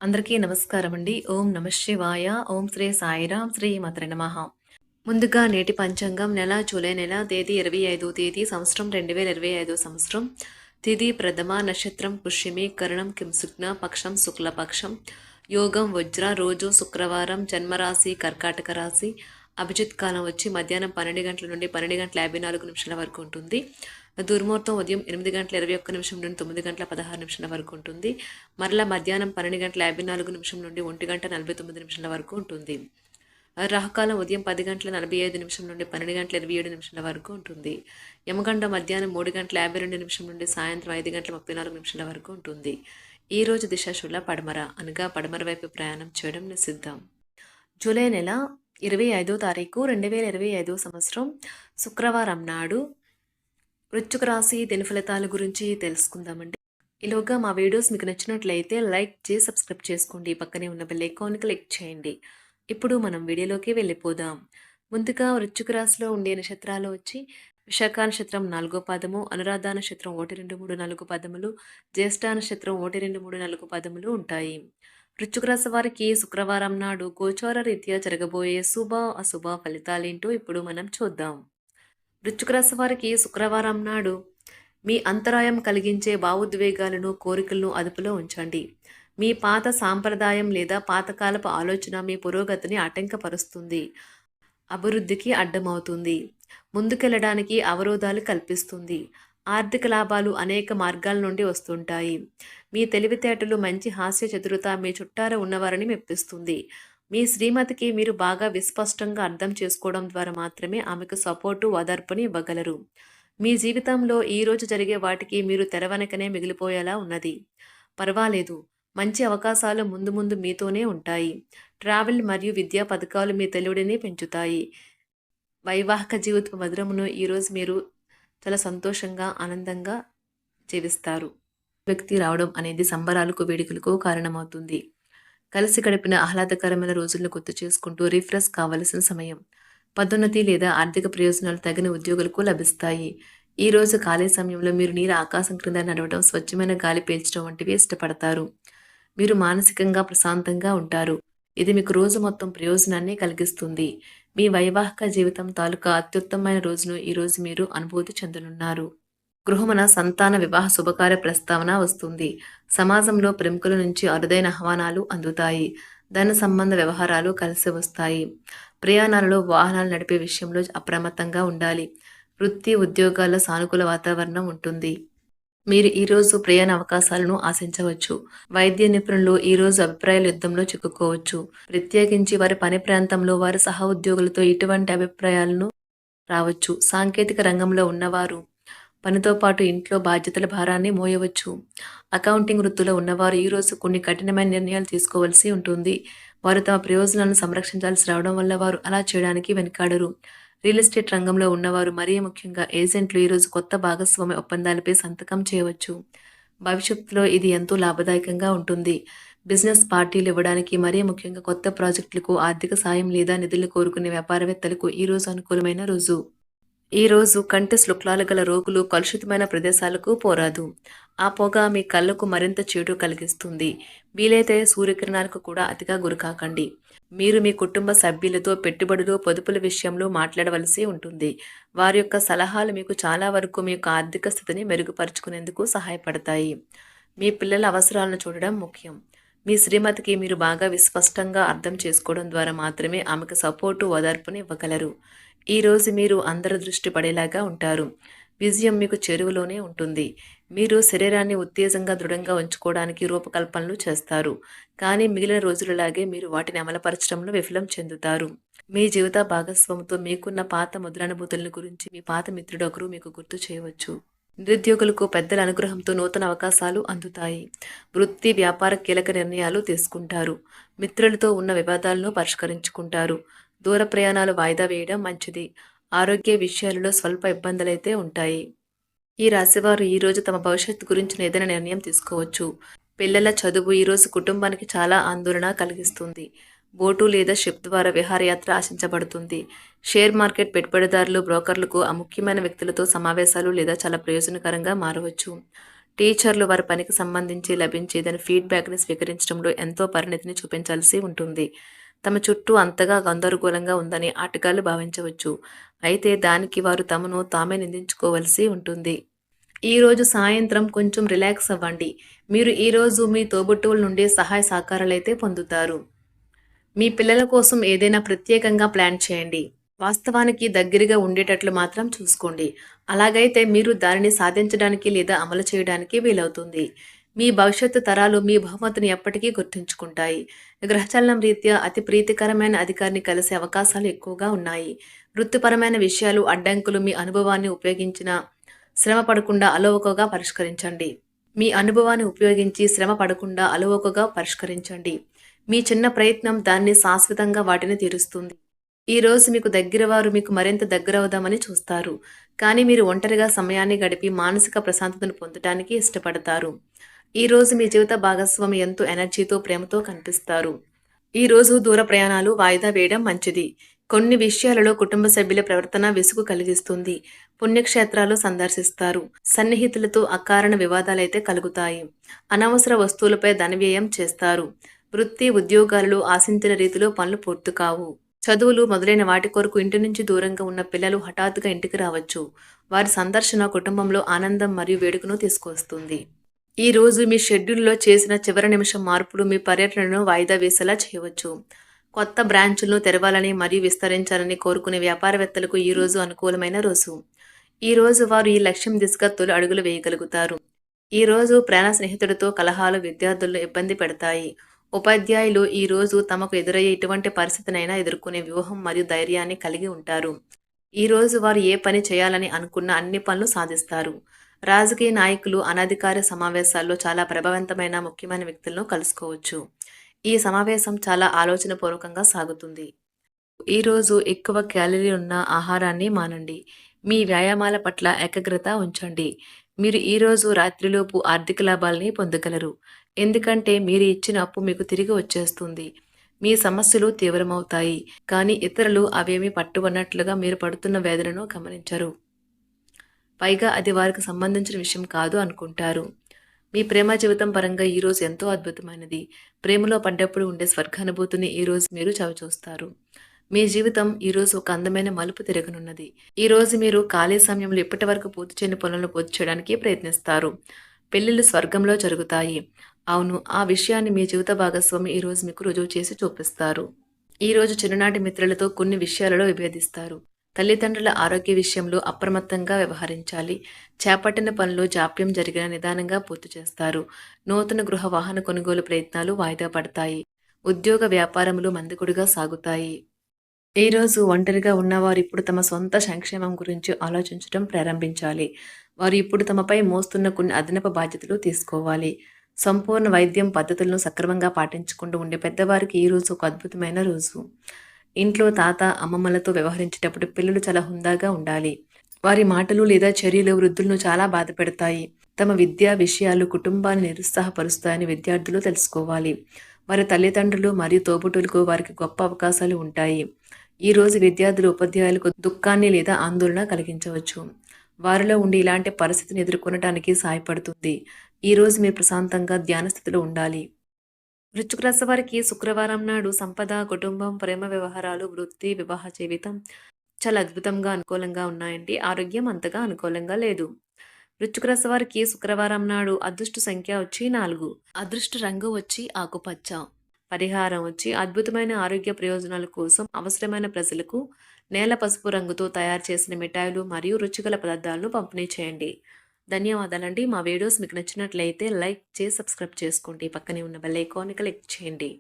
అందరికీ నమస్కారం అండి. ఓం నమః శివాయ. ఓం శ్రీ సాయిరాం. శ్రీ మాత్రే నమః. ముందుగా నేటి పంచాంగం నెల జూలై నెల తేదీ 25 తేదీ సంవత్సరం 2025 సంవత్సరం. తిథి ప్రథమ నక్షత్రం పుష్యమి కరణం కింసుగ్న పక్షం శుక్లపక్షం యోగం వజ్ర రోజు శుక్రవారం జన్మరాశి కర్కాటక రాశి అభిజిత్ కాలం వచ్చి మధ్యాహ్నం 12 గంటల నుండి 12 గంటల 54 నిమిషాల వరకు ఉంటుంది. దుర్ముహూర్తం ఉదయం 8 గంటల 21 నిమిషం నుండి 9 గంటల 16 నిమిషాల వరకు ఉంటుంది. మరలా మధ్యాహ్నం 12 గంటల 54 నిమిషం నుండి 1 గంట 49 నిమిషాల వరకు ఉంటుంది. రాహుకాలం ఉదయం 10 గంటల 45 నిమిషం నుండి 12 గంటల 27 నిమిషాల వరకు ఉంటుంది. యమగండ మధ్యాహ్నం 3 గంటల 52 నిమిషం నుండి సాయంత్రం 5 గంటల 34 నిమిషాల వరకు ఉంటుంది. ఈ రోజు దిశాశూల పడమర అనగా పడమర వైపు ప్రయాణం చేయడం నిషిద్ధం. జూలై నెల 25వ తారీఖు 2025 సంవత్సరం శుక్రవారం నాడు వృశ్చిక రాశి దిన ఫలితాల గురించి తెలుసుకుందామండి. ఈలోగా మా వీడియోస్ మీకు నచ్చినట్లయితే లైక్ చేసి సబ్స్క్రైబ్ చేసుకోండి. పక్కనే ఉన్న బెల్ ఐకాన్ క్లిక్ చేయండి. ఇప్పుడు మనం వీడియోలోకి వెళ్ళిపోదాం. ముందుగా వృశ్చిక రాశిలో ఉండే నక్షత్రాలు వచ్చి విశాఖ నక్షత్రం 4వ పాదము, అనురాధ నక్షత్రం 1, 2, 3, 4 పదములు, జ్యేష్ఠ నక్షత్రం 1, 2, 3, 4 పదములు ఉంటాయి. వృశ్చిక రాశి వారికి శుక్రవారం నాడు గోచార రీత్యా జరగబోయే శుభ అశుభ ఫలితాలేంటో ఇప్పుడు మనం చూద్దాం. వృశ్చిక రాశి వారికి శుక్రవారం నాడు మీ అంతరాయం కలిగించే భావోద్వేగాలను కోరికలను అదుపులో ఉంచండి. మీ పాత సాంప్రదాయం లేదా పాతకాలపు ఆలోచన మీ పురోగతిని ఆటంకపరుస్తుంది, అభివృద్ధికి అడ్డమవుతుంది, ముందుకెళ్లడానికి అవరోధాలు కల్పిస్తుంది. ఆర్థిక లాభాలు అనేక మార్గాల నుండి వస్తుంటాయి. మీ తెలివితేటలు మంచి హాస్య చతురత మీ చుట్టార ఉన్నవారిని మెప్పిస్తుంది. మీ శ్రీమతికి మీరు బాగా విస్పష్టంగా అర్థం చేసుకోవడం ద్వారా మాత్రమే ఆమెకు సపోర్టు ఓదార్పుని ఇవ్వగలరు. మీ జీవితంలో ఈరోజు జరిగే వాటికి మీరు తెరవెనకనే మిగిలిపోయేలా ఉన్నది. పర్వాలేదు, మంచి అవకాశాలు ముందు ముందు మీతోనే ఉంటాయి. ట్రావెల్ మరియు విద్యా పథకాలు మీ తెలివిడిని పెంచుతాయి. వైవాహిక జీవిత మధురమును ఈరోజు మీరు చాలా సంతోషంగా ఆనందంగా జీవిస్తారు. వ్యక్తి రావడం అనేది సంబరాలకు వేడుకలకు కారణమవుతుంది. కలిసి గడిపిన ఆహ్లాదకరమైన రోజులను గుర్తు చేసుకుంటూ రిఫ్రెష్ కావలసిన సమయం. పదోన్నతి లేదా ఆర్థిక ప్రయోజనాలు తగిన ఉద్యోగులకు లభిస్తాయి. ఈ రోజు ఖాళీ సమయంలో మీరు నీరు ఆకాశం క్రింద నడవడం, స్వచ్ఛమైన గాలి పీల్చడం వంటివి ఇష్టపడతారు. మీరు మానసికంగా ప్రశాంతంగా ఉంటారు. ఇది మీకు రోజు మొత్తం ప్రయోజనాన్ని కలిగిస్తుంది. మీ వైవాహిక జీవితం తాలూకా అత్యుత్తమైన రోజును ఈరోజు మీరు అనుభూతి చెందనున్నారు. గృహమున సంతాన వివాహ శుభకార్య ప్రస్తావన వస్తుంది. సమాజంలో ప్రముఖుల నుంచి అరుదైన ఆహ్వానాలు అందుతాయి. ధన సంబంధ వ్యవహారాలు కలిసి వస్తాయి. ప్రయాణాలలో వాహనాలు నడిపే విషయంలో అప్రమత్తంగా ఉండాలి. వృత్తి ఉద్యోగాల్లో సానుకూల వాతావరణం ఉంటుంది. మీరు ఈరోజు ప్రయాణ అవకాశాలను ఆశించవచ్చు. వైద్య నిపుణులు ఈరోజు అభిప్రాయాల యుద్ధంలో చిక్కుకోవచ్చు. ప్రత్యేకించి వారి పని ప్రాంతంలో వారి సహ ఉద్యోగులతో ఇటువంటి అభిప్రాయాలను రావచ్చు. సాంకేతిక రంగంలో ఉన్నవారు పనితో పాటు ఇంట్లో బాధ్యతల భారాన్ని మోయవచ్చు. అకౌంటింగ్ వృత్తిలో ఉన్నవారు ఈరోజు కొన్ని కఠినమైన నిర్ణయాలు తీసుకోవాల్సి ఉంటుంది. వారు తమ ప్రయోజనాలను సంరక్షించాల్సి రావడం వల్ల వారు అలా చేయడానికి వెనుకాడరు. రియల్ ఎస్టేట్ రంగంలో ఉన్నవారు, మరీ ముఖ్యంగా ఏజెంట్లు ఈరోజు కొత్త భాగస్వామ్య ఒప్పందాలపై సంతకం చేయవచ్చు. భవిష్యత్తులో ఇది ఎంతో లాభదాయకంగా ఉంటుంది. బిజినెస్ పార్టీలు ఇవ్వడానికి, మరీ ముఖ్యంగా కొత్త ప్రాజెక్టులకు ఆర్థిక సాయం లేదా నిధులు కోరుకునే వ్యాపారవేత్తలకు ఈరోజు అనుకూలమైన రోజు. ఈ రోజు కంటి శుక్లాలు గల రోగులు కలుషితమైన ప్రదేశాలకు పోరాదు. ఆ పొగ మీ కళ్ళకు మరింత చేటు కలిగిస్తుంది. వీలైతే సూర్యకిరణాలకు కూడా అతిగా గురికాకండి. మీరు మీ కుటుంబ సభ్యులతో పెట్టుబడులు పొదుపుల విషయంలో మాట్లాడవలసి ఉంటుంది. వారి యొక్క సలహాలు మీకు చాలా వరకు మీ యొక్క ఆర్థిక స్థితిని మెరుగుపరుచుకునేందుకు సహాయపడతాయి. మీ పిల్లల అవసరాలను చూడడం ముఖ్యం. మీ శ్రీమతికి మీరు బాగా విస్పష్టంగా అర్థం చేసుకోవడం ద్వారా మాత్రమే ఆమెకు సపోర్టు ఓదార్పుని ఇవ్వగలరు. ఈ రోజు మీరు అందరి దృష్టి పడేలాగా ఉంటారు. విజయం మీకు చెరువులోనే ఉంటుంది. మీరు శరీరాన్ని ఉత్తేజంగా దృఢంగా ఉంచుకోవడానికి రూపకల్పనలు చేస్తారు. కానీ మిగిలిన రోజులలాగే మీరు వాటిని అమలుపరచడంలో విఫలం చెందుతారు. మీ జీవిత భాగస్వామితో మీకున్న పాత మధురానుభూతుల గురించి మీ పాత మిత్రుడు ఒకరు మీకు గుర్తు చేయవచ్చు. నిరుద్యోగులకు పెద్దల అనుగ్రహంతో నూతన అవకాశాలు అందుతాయి. వృత్తి వ్యాపార కీలక నిర్ణయాలు తీసుకుంటారు. మిత్రులతో ఉన్న వివాదాలను పరిష్కరించుకుంటారు. దూర ప్రయాణాలు వాయిదా వేయడం మంచిది. ఆరోగ్య విషయాలలో స్వల్ప ఇబ్బందులైతే ఉంటాయి. ఈ రాశివారు ఈరోజు తమ భవిష్యత్తు గురించిన ఏదైనా నిర్ణయం తీసుకోవచ్చు. పిల్లల చదువు ఈరోజు కుటుంబానికి చాలా ఆందోళన కలిగిస్తుంది. బోటు లేదా షిప్ ద్వారా విహారయాత్ర ఆశించబడుతుంది. షేర్ మార్కెట్ పెట్టుబడిదారులు, బ్రోకర్లకు ఆ ముఖ్యమైన వ్యక్తులతో సమావేశాలు లేదా చాలా ప్రయోజనకరంగా మారవచ్చు. టీచర్లు వారి పనికి సంబంధించి లభించే దాని ఫీడ్‌బ్యాక్‌ని స్వీకరించడంలో ఎంతో పరిణతిని చూపించాల్సి ఉంటుంది. తమ చుట్టూ అంతగా గందరగోళంగా ఉందని ఆటగాళ్లు భావించవచ్చు. అయితే దానికి వారు తమను తామే నిందించుకోవలసి ఉంటుంది. ఈరోజు సాయంత్రం కొంచెం రిలాక్స్ అవ్వండి. మీరు ఈరోజు మీ తోబుట్టువుల నుండి సహాయ సహకారాలైతే పొందుతారు. మీ పిల్లల కోసం ఏదైనా ప్రత్యేకంగా ప్లాన్ చేయండి. వాస్తవానికి దగ్గరగా ఉండేటట్లు మాత్రం చూసుకోండి. అలాగైతే మీరు దానిని సాధించడానికి లేదా అమలు చేయడానికి వీలవుతుంది. మీ భవిష్యత్తు తరాలు మీ బహుమతిని ఎప్పటికీ గుర్తుంచుకుంటాయి. గ్రహచలనం రీత్యా అతి ప్రీతికరమైన అధికారిని కలిసే అవకాశాలు ఎక్కువగా ఉన్నాయి. వృత్తిపరమైన విషయాలు అడ్డంకులు మీ అనుభవాన్ని ఉపయోగించిన శ్రమ పడకుండా అలవోకగా పరిష్కరించండి. మీ అనుభవాన్ని ఉపయోగించి శ్రమ పడకుండా అలవోకగా పరిష్కరించండి. మీ చిన్న ప్రయత్నం దాన్ని శాశ్వతంగా వాటిని తీరుస్తుంది. ఈ రోజు మీకు దగ్గర వారు మీకు మరింత దగ్గరవుదామని చూస్తారు. కానీ మీరు ఒంటరిగా సమయాన్ని గడిపి మానసిక ప్రశాంతతను పొందడానికి ఇష్టపడతారు. ఈ రోజు మీ జీవిత భాగస్వామి ఎంతో ఎనర్జీతో ప్రేమతో కనిపిస్తారు. ఈ రోజు దూర ప్రయాణాలు వాయిదా వేయడం మంచిది. కొన్ని విషయాలలో కుటుంబ సభ్యుల ప్రవర్తన విసుగు కలిగిస్తుంది. పుణ్యక్షేత్రాలు సందర్శిస్తారు. సన్నిహితులతో అకారణ వివాదాలైతే కలుగుతాయి. అనవసర వస్తువులపై ధనవ్యయం చేస్తారు. వృత్తి ఉద్యోగాలలో ఆశించిన రీతిలో పనులు పూర్తి కావు. చదువులు మొదలైన వాటి కొరకు ఇంటి నుంచి దూరంగా ఉన్న పిల్లలు హఠాత్తుగా ఇంటికి రావచ్చు. వారి సందర్శన కుటుంబంలో ఆనందం మరియు వేడుకను తీసుకొస్తుంది. ఈ రోజు మీ షెడ్యూల్లో చేసిన చివరి నిమిషం మార్పులు మీ పర్యటనను వాయిదా వేసేలా చేయవచ్చు. కొత్త బ్రాంచులను తెరవాలని మరియు విస్తరించాలని కోరుకునే వ్యాపారవేత్తలకు ఈ రోజు అనుకూలమైన రోజు. ఈ రోజు వారు ఈ లక్ష్యం దిశగా తొలి అడుగులు వేయగలుగుతారు. ఈ రోజు ప్రాణ స్నేహితుడితో కలహాలు విద్యార్థులను ఇబ్బంది పెడతాయి. ఉపాధ్యాయులు ఈ రోజు తమకు ఎదురయ్యే ఎటువంటి పరిస్థితినైనా ఎదుర్కొనే వ్యూహం మరియు ధైర్యాన్ని కలిగి ఉంటారు. ఈ రోజు వారు ఏ పని చేయాలని అనుకున్న అన్ని పనులు సాధిస్తారు. రాజకీయ నాయకులు అనధికార సమావేశాల్లో చాలా ప్రభావవంతమైన ముఖ్యమైన వ్యక్తులను కలుసుకోవచ్చు. ఈ సమావేశం చాలా ఆలోచనపూర్వకంగా సాగుతుంది. ఈరోజు ఎక్కువ క్యాలరీ ఉన్న ఆహారాన్ని మానండి. మీ వ్యాయామాల పట్ల ఏకాగ్రత ఉంచండి. మీరు ఈరోజు రాత్రిలోపు ఆర్థిక లాభాల్ని పొందగలరు. ఎందుకంటే మీరు ఇచ్చిన అప్పు మీకు తిరిగి వచ్చేస్తుంది. మీ సమస్యలు తీవ్రమవుతాయి. కానీ ఇతరులు అవేమీ పట్టువన్నట్లుగా మీరు పడుతున్న వేదనను గమనించరు. పైగా అది వారికి సంబంధించిన విషయం కాదు అనుకుంటారు. మీ ప్రేమ జీవితం పరంగా ఈరోజు ఎంతో అద్భుతమైనది. ప్రేమలో పడ్డప్పుడు ఉండే స్వర్గానుభూతిని ఈరోజు మీరు చవిచూస్తారు. మీ జీవితం ఈరోజు ఒక అందమైన మలుపు తిరగనున్నది. ఈరోజు మీరు ఖాళీ సమయంలో ఇప్పటి వరకు పూర్తి చేయని పనులను పూర్తి చేయడానికి ప్రయత్నిస్తారు. పెళ్లిళ్ళు స్వర్గంలో జరుగుతాయి. అవును, ఆ విషయాన్ని మీ జీవిత భాగస్వామి ఈరోజు మీకు రుజువు చేసి చూపిస్తారు. ఈరోజు చిన్ననాటి మిత్రులతో కొన్ని విషయాలలో విభేదిస్తారు. తల్లిదండ్రుల ఆరోగ్య విషయంలో అప్రమత్తంగా వ్యవహరించాలి. చేపట్టిన పనులు జాప్యం జరిగిన నిదానంగా పూర్తి చేస్తారు. నూతన గృహ వాహన కొనుగోలు ప్రయత్నాలు వాయిదా పడతాయి. ఉద్యోగ వ్యాపారములు మందకొడిగా సాగుతాయి. ఈరోజు ఒంటరిగా ఉన్నవారు ఇప్పుడు తమ సొంత సంక్షేమం గురించి ఆలోచించడం ప్రారంభించాలి. వారు ఇప్పుడు తమపై మోస్తున్న కొన్ని అదనపు బాధ్యతలు తీసుకోవాలి. సంపూర్ణ వైద్యం పద్ధతులను సక్రమంగా పాటించకుండా ఉండే పెద్దవారికి ఈరోజు ఒక అద్భుతమైన రోజు. ఇంట్లో తాత అమ్మమ్మలతో వ్యవహరించేటప్పుడు పిల్లలు చాలా హుందాగా ఉండాలి. వారి మాటలు లేదా చర్యలు వృద్ధులను చాలా బాధ పెడతాయి. తమ విద్యా విషయాలు కుటుంబాన్ని నిరుత్సాహపరుస్తాయని విద్యార్థులు తెలుసుకోవాలి. వారి తల్లిదండ్రులు మరియు తోబుట్టులకు వారికి గొప్ప అవకాశాలు ఉంటాయి. ఈ రోజు విద్యార్థులు ఉపాధ్యాయులకు దుఃఖాన్ని లేదా ఆందోళన కలిగించవచ్చు. వారిలో ఉండి ఇలాంటి పరిస్థితిని ఎదుర్కొనడానికి సహాయపడుతుంది. ఈ రోజు మీరు ప్రశాంతంగా ధ్యాన స్థితిలో ఉండాలి. వృశ్చిక రాశి వారికి శుక్రవారం నాడు సంపద, కుటుంబం, ప్రేమ వ్యవహారాలు, వృత్తి, వివాహ జీవితం చాలా అద్భుతంగా అనుకూలంగా ఉన్నాయండి. ఆరోగ్యం అంతగా అనుకూలంగా లేదు. వృశ్చిక రాశి వారికి శుక్రవారం నాడు అదృష్ట సంఖ్య వచ్చి 4. అదృష్ట రంగు వచ్చి ఆకుపచ్చ. పరిహారం వచ్చి అద్భుతమైన ఆరోగ్య ప్రయోజనాల కోసం అవసరమైన ప్రజలకు నేల పసుపు రంగుతో తయారు చేసిన మిఠాయిలు మరియు రుచిగల పదార్థాలను పంపిణీ చేయండి. ధన్యవాదాలండి. మా వీడియోస్ మీకు నచ్చినట్లయితే లైక్ చేసి సబ్స్క్రైబ్ చేసుకోండి. పక్కనే ఉన్న బెల్ ఐకాన్ని క్లిక్ చేయండి.